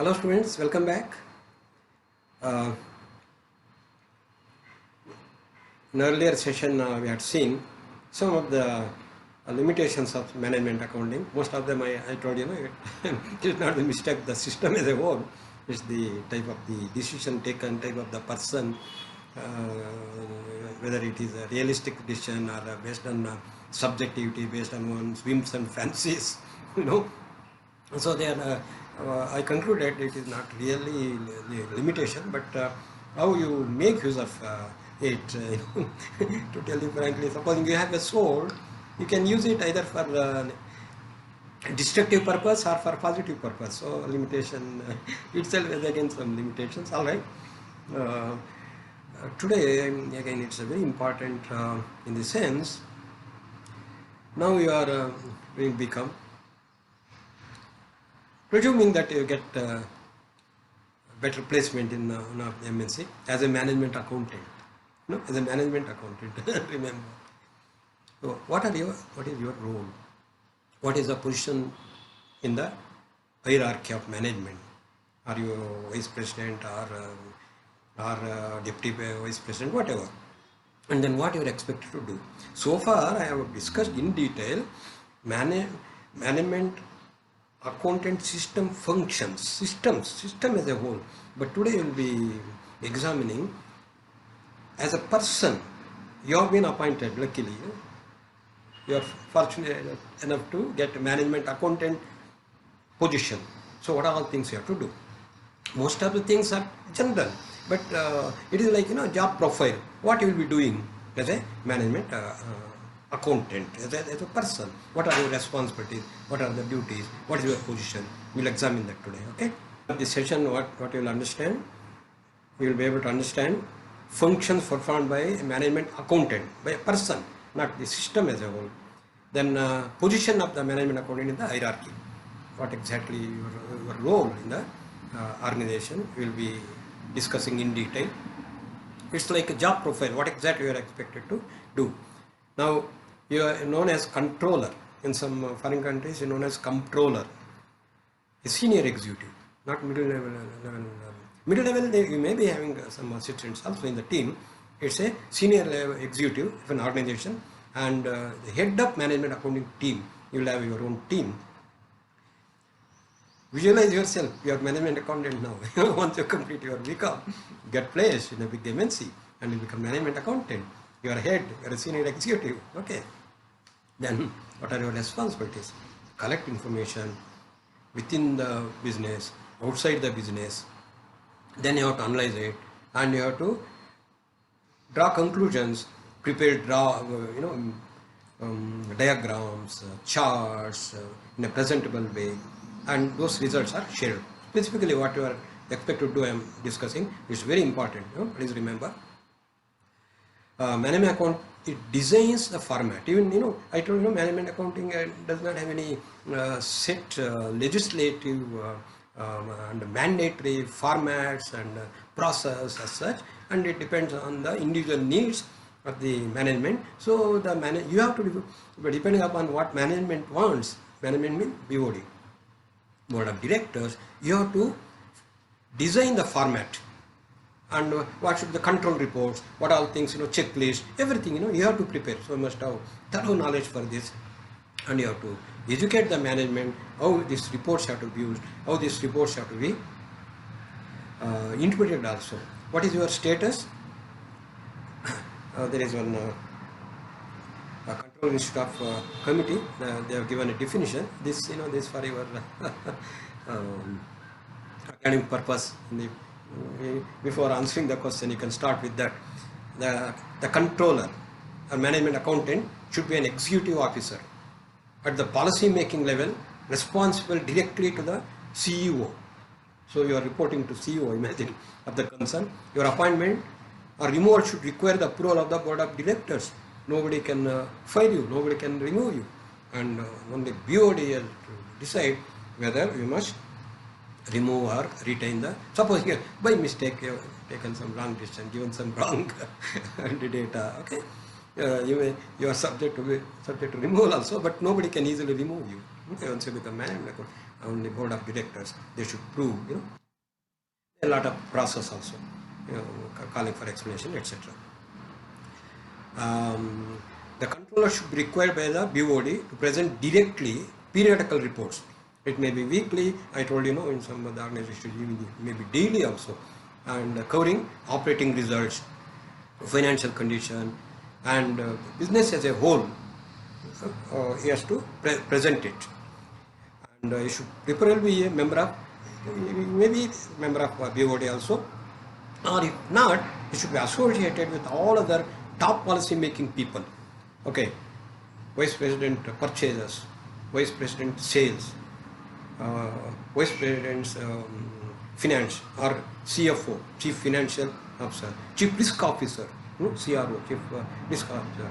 Hello students, welcome back. Uh, in earlier session we had seen some of the limitations of management accounting. Most of them I told you, it is not the mistake, the system as a whole. It's the type of the decision taken, type of the person, whether it is a realistic decision or based on subjectivity, based on one's whims and fancies, So there, I concluded it is not really the limitation, but how you make use of it. To tell you frankly, supposing you have a soul, you can use it either for destructive purpose or for positive purpose. So limitation itself is again some limitations. All right. Today again it's very important in the sense. Now you are will become. Presuming that you get better placement in one of the MNC as a management accountant, as a management accountant, remember. So what is your role? What is the position in the hierarchy of management? Are you vice president or deputy vice president, whatever? And then what you are expected to do? So far I have discussed in detail management accountant system functions, system as a whole. But today we will be examining as a person. You have been appointed, luckily. You are fortunate enough to get a management accountant position. So what are all things you have to do? Most of the things are general, but it is like job profile. What you will be doing as a management accountant, as a person. What are your responsibilities? What are the duties? What is your position? We will examine that today. Okay. This session, what you will understand, you will be able to understand functions performed by a management accountant, by a person, not the system as a whole. Then position of the management accountant in the hierarchy. What exactly your role in the organization, we will be discussing in detail. It's like a job profile. What exactly you are expected to do. Now, you are known as controller. In some foreign countries, you are known as comptroller. A senior executive, not middle level. Middle level, you may be having some assistants also in the team. It's a senior level executive of an organization, and the head of management accounting team. You will have your own team. Visualize yourself, you are management accountant now. Once you complete your BCom, get placed in a big MNC and you become management accountant. You are head, you are a senior executive. Okay. Then what are your responsibilities? Collect information within the business, outside the business. Then you have to analyze it and you have to draw conclusions, prepare diagrams, charts in a presentable way, and those results are shared. Specifically what you are expected to do, I am discussing, is very important. Please remember. Management account, it designs the format. Even I told you, management accounting does not have any set legislative and mandatory formats and process as such, and it depends on the individual needs of the management. So you have to, depending upon what management wants. Management means BOD, board of directors. You have to design the format. And what should the control reports, what all things, checklist, everything, you have to prepare. So you must have thorough knowledge for this, and you have to educate the management how these reports have to be used, how these reports have to be interpreted also. What is your status? There is one control institute of committee. They have given a definition. This, this for your academic purpose. Before answering the question, you can start with that. The controller or management accountant should be an executive officer at the policy making level, responsible directly to the CEO. So you are reporting to CEO, imagine, of the concern. Your appointment or removal should require the approval of the board of directors. Nobody can fire you, nobody can remove you, and only BOD has to decide whether you must remove or retain the. Suppose here by mistake you have taken some wrong decision, given some wrong data. Okay, you are subject to removal also, but nobody can easily remove you. Okay, once you become management account, only board of directors, they should prove, a lot of process also, calling for explanation, etc. The controller should be required by the BOD to present directly periodical reports. It may be weekly, I told in some of the organizations, maybe daily also, and covering operating results, financial condition, and business as a whole. He has to present it. And you should preferably be a member of, maybe member of BOD also, or if not, you should be associated with all other top policy making people. Okay, vice president purchases, vice president sales, vice president's finance, or CFO, chief financial officer, chief risk officer, CRO, chief risk officer,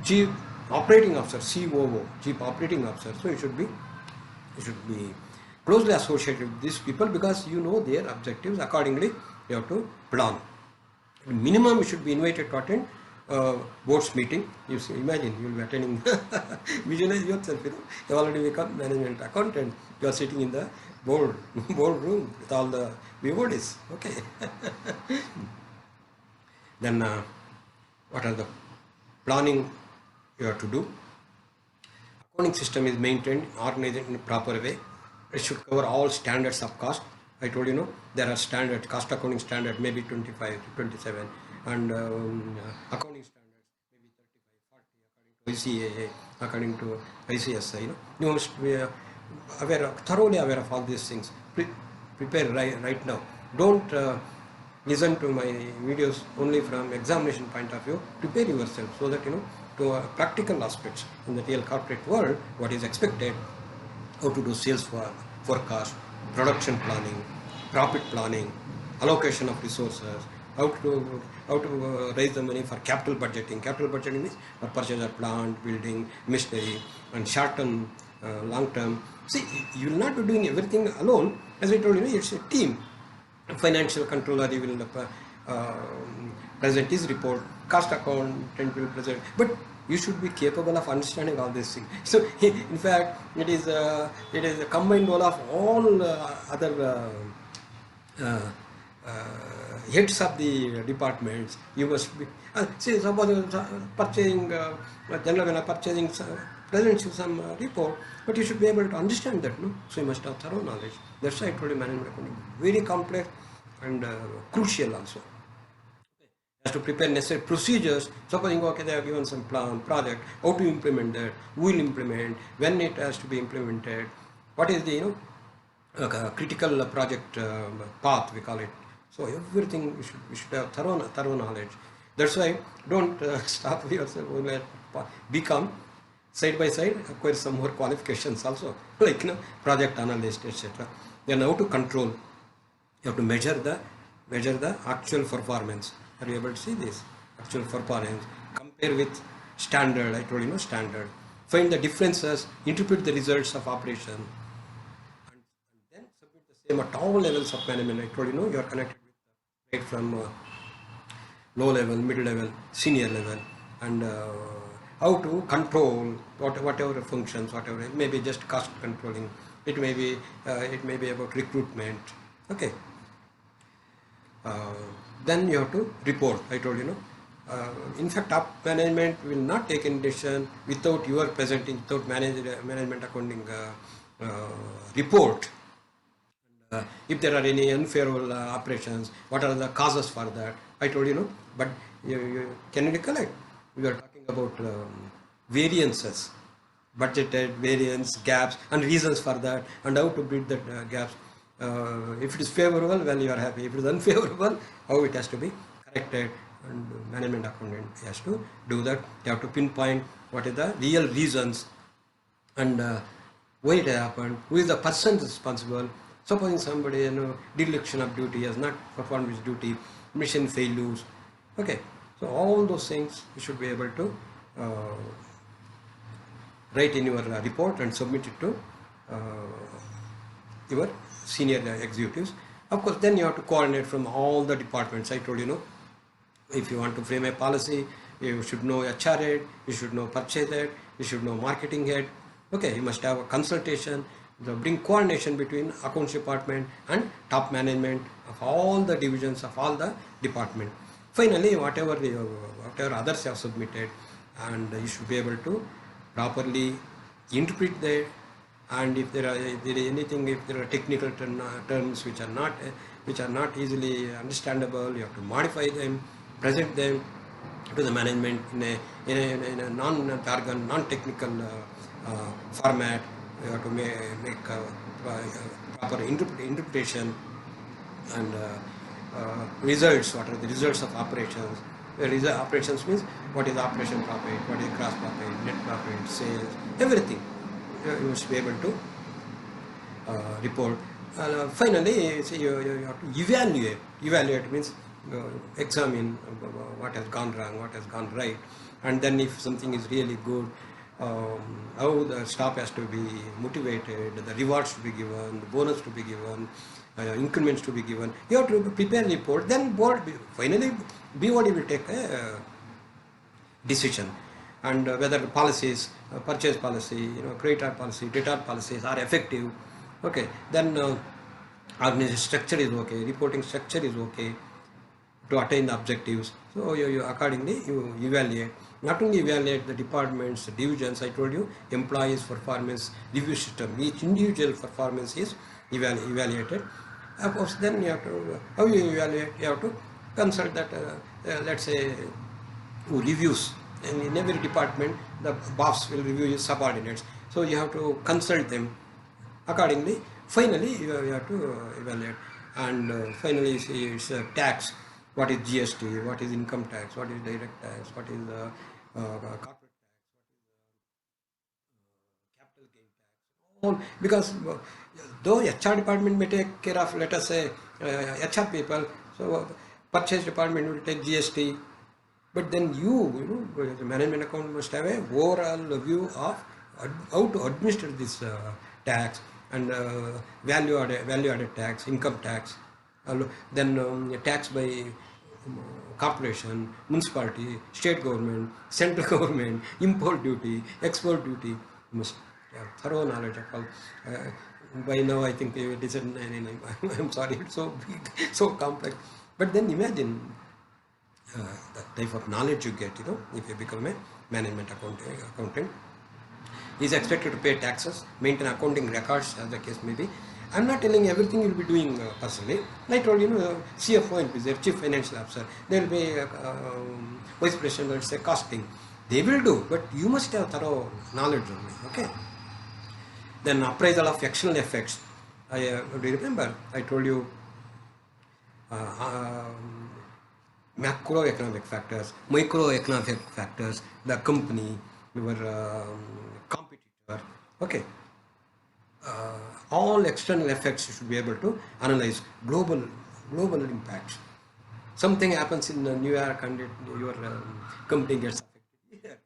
chief operating officer, COO, chief operating officer. So you should be closely associated with these people, because you know their objectives. Accordingly, you have to plan. Minimum, you should be invited to attend board's meeting. You see, imagine you will be attending. Visualize yourself. You already become management accountant. You are sitting in the board room with all the BODs. Okay. Then what are the planning you have to do? Accounting system is maintained, organized in a proper way. It should cover all standards of cost. I told there are standards, cost accounting standard maybe 25 to 27, and accounting standards maybe 35, 40 according to ICAA, according to ICSI. You must be thoroughly aware of all these things. Prepare right now. Don't listen to my videos only from examination point of view. Prepare yourself so that to practical aspects in the real corporate world, what is expected, how to do sales forecast, production planning, profit planning, allocation of resources, how to raise the money for capital budgeting. Capital budgeting means for purchase of plant, building, machinery, and short term, long term. See, you will not be doing everything alone. As I told it's a team. Financial controller, he will present his report. Cost accountant will present, but you should be capable of understanding all these things. So, in fact, it is a combined role of all other heads of the departments. You must be. See, suppose purchasing, general purchasing presents you some report, but you should be able to understand that, no? So you must have thorough knowledge. That's why I told you management accounting very complex and crucial also. Has to prepare necessary procedures. Supposing they have given some plan, project, how to implement that, who will implement, when it has to be implemented, what is the critical project path, we call it. So everything we should have thorough knowledge. That's why don't stop yourself. Become side by side, acquire some more qualifications also, like project analyst, etc. Then how to control. You have to measure the actual performance. Are you able to see this? Actual performance. Compare with standard. I told standard. Find the differences. Interpret the results of operation. And then submit the same at all levels of management. I told you are connected with right from low level, middle level, senior level, and how to control whatever functions, whatever. It may be just cost controlling. It may be about recruitment. Okay. Then you have to report. I told in fact, top management will not take any decision without your presenting, without management accounting report. And, if there are any unfavorable operations, what are the causes for that? I told but can you recollect? We are talking about variances, budgeted variance, gaps, and reasons for that, and how to bridge that gaps. If it is favorable, well, you are happy. If it is unfavorable, how it has to be corrected, and management accountant has to do that. You have to pinpoint what is the real reasons and why it happened, who is the person responsible. Supposing somebody, dereliction of duty, has not performed his duty, mission failures. Okay, so all those things you should be able to write in your report and submit it to your senior executives. Of course, then you have to coordinate from all the departments. I told if you want to frame a policy, you should know HR head, you should know purchase head, you should know marketing head. Okay, you must have a consultation, bring coordination between accounts department and top management of all the divisions of all the department. Finally, whatever others have submitted, and you should be able to properly interpret that. And if there is anything, if there are technical terms which are not easily understandable, you have to modify them, present them to the management in a non-jargon, non-technical format. You have to make proper interpretation and results. What are the results of operations? Operations means what is operation profit, what is gross profit, net profit, sales, everything. You must be able to report. Finally, you have to evaluate. Evaluate means examine what has gone wrong, what has gone right, and then if something is really good, how the staff has to be motivated, the rewards to be given, the bonus to be given, increments to be given. You have to prepare a report. Then board finally BOD will take a decision, and whether the policies, purchase policy, creditor policy, debtor policies are effective. Okay, then organization structure is okay, reporting structure is okay to attain the objectives. So you accordingly you evaluate. Not only evaluate the departments, the divisions. I told you employees performance review system. Each individual performance is evaluated. Of course, then you have to, how you evaluate? You have to consult that let's say who reviews. And in every department, the boss will review his subordinates. So you have to consult them accordingly. Finally, you have to evaluate. And finally, it's tax. What is GST? What is income tax? What is direct tax? What is corporate tax? What is capital gain tax? All because though HR department may take care of, let us say, HR people, so purchase department will take GST. But then the management account must have a overall view of how to administer this tax and value added tax, income tax, then tax by corporation, municipality, state government, central government, import duty, export duty. You must have thorough knowledge of all. By now I think it is I'm sorry, it's so big, so complex. But then imagine the type of knowledge you get, if you become a management accountant. He is expected to pay taxes, maintain accounting records, as the case may be. I'm not telling everything you'll be doing personally. I told CFO will be there, Chief Financial Officer. There will be Vice President, let's say costing. They will do, but you must have thorough knowledge only. Okay. Then appraisal of external effects. Do you remember? I told you macroeconomic factors, microeconomic factors, the company, your competitor. Okay. All external effects you should be able to analyze. Global impacts. Something happens in New York and your company gets affected here.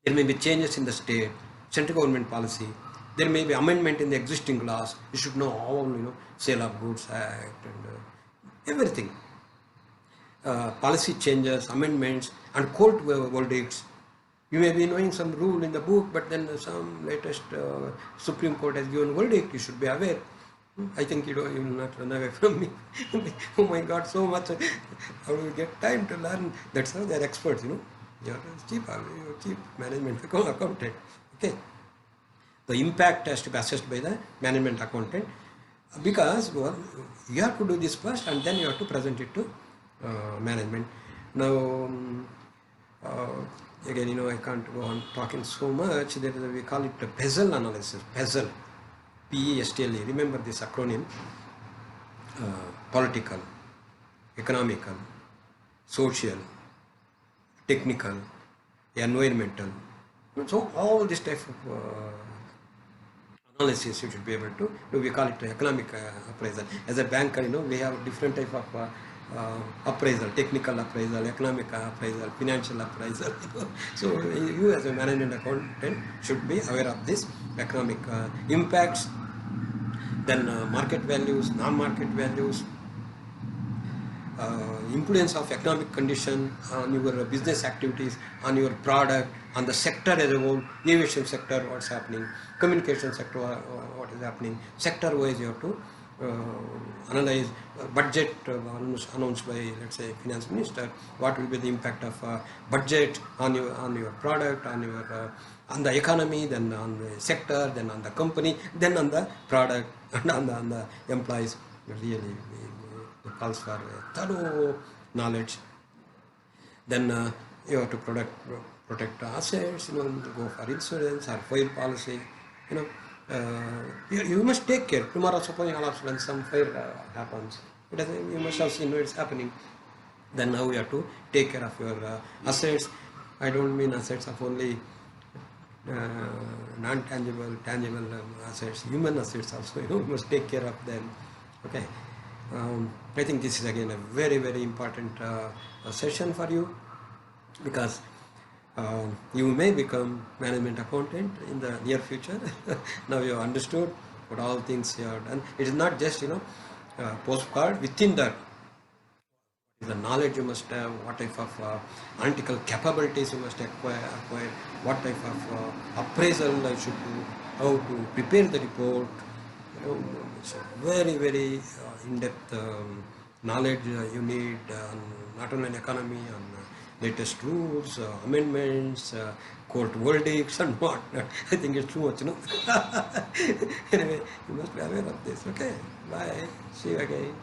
There may be changes in the state, central government policy. There may be amendment in the existing laws. You should know all, Sale of Goods Act and everything. Policy changes, amendments, and court verdicts. You may be knowing some rule in the book, but then some latest Supreme Court has given verdict. You should be aware. I think you will not run away from me. Oh my God, so much. How do you get time to learn? That's how they are experts, You're chief management accountant. Okay. The impact has to be assessed by the management accountant, because you have to do this first and then you have to present it to management. Now, again, I can't go on talking so much. We call it the PESTLE analysis. PESTLE, P-E-S-T-L-E. Remember this acronym: political, economical, social, technical, environmental. So all this type of analysis you should be able to do. We call it economic appraisal. As a banker, we have different type of appraisal, technical appraisal, economic appraisal, financial appraisal. So you as a management accountant should be aware of this economic impacts, then market values, non-market values, influence of economic condition on your business activities, on your product, on the sector as a whole, aviation sector, what's happening, communication sector, what is happening, sector wise you have to analyze budget announced by, let's say, finance minister, what will be the impact of budget on your product, on the economy, then on the sector, then on the company, then on the product, and on the employees. Really, it calls for thorough knowledge. Then you have to protect assets, go for insurance or fire policy, you must take care. Tomorrow, supposing when some fire happens, you must have seen where it's happening. Then now you have to take care of your assets. I don't mean assets of only non-tangible, tangible assets, human assets also. You must take care of them. Okay. I think this is again a very, very important session for you, because you may become management accountant in the near future. Now you have understood what all things you have done. It is not just postcard. Within that, the knowledge you must have, what type of analytical capabilities you must acquire, what type of appraisal I should do, how to prepare the report. It's a very, very in-depth knowledge you need, not only on economy, on latest rules, amendments, court verdicts and what. I think it's too much, Anyway, you must be aware of this. Okay, bye. See you again.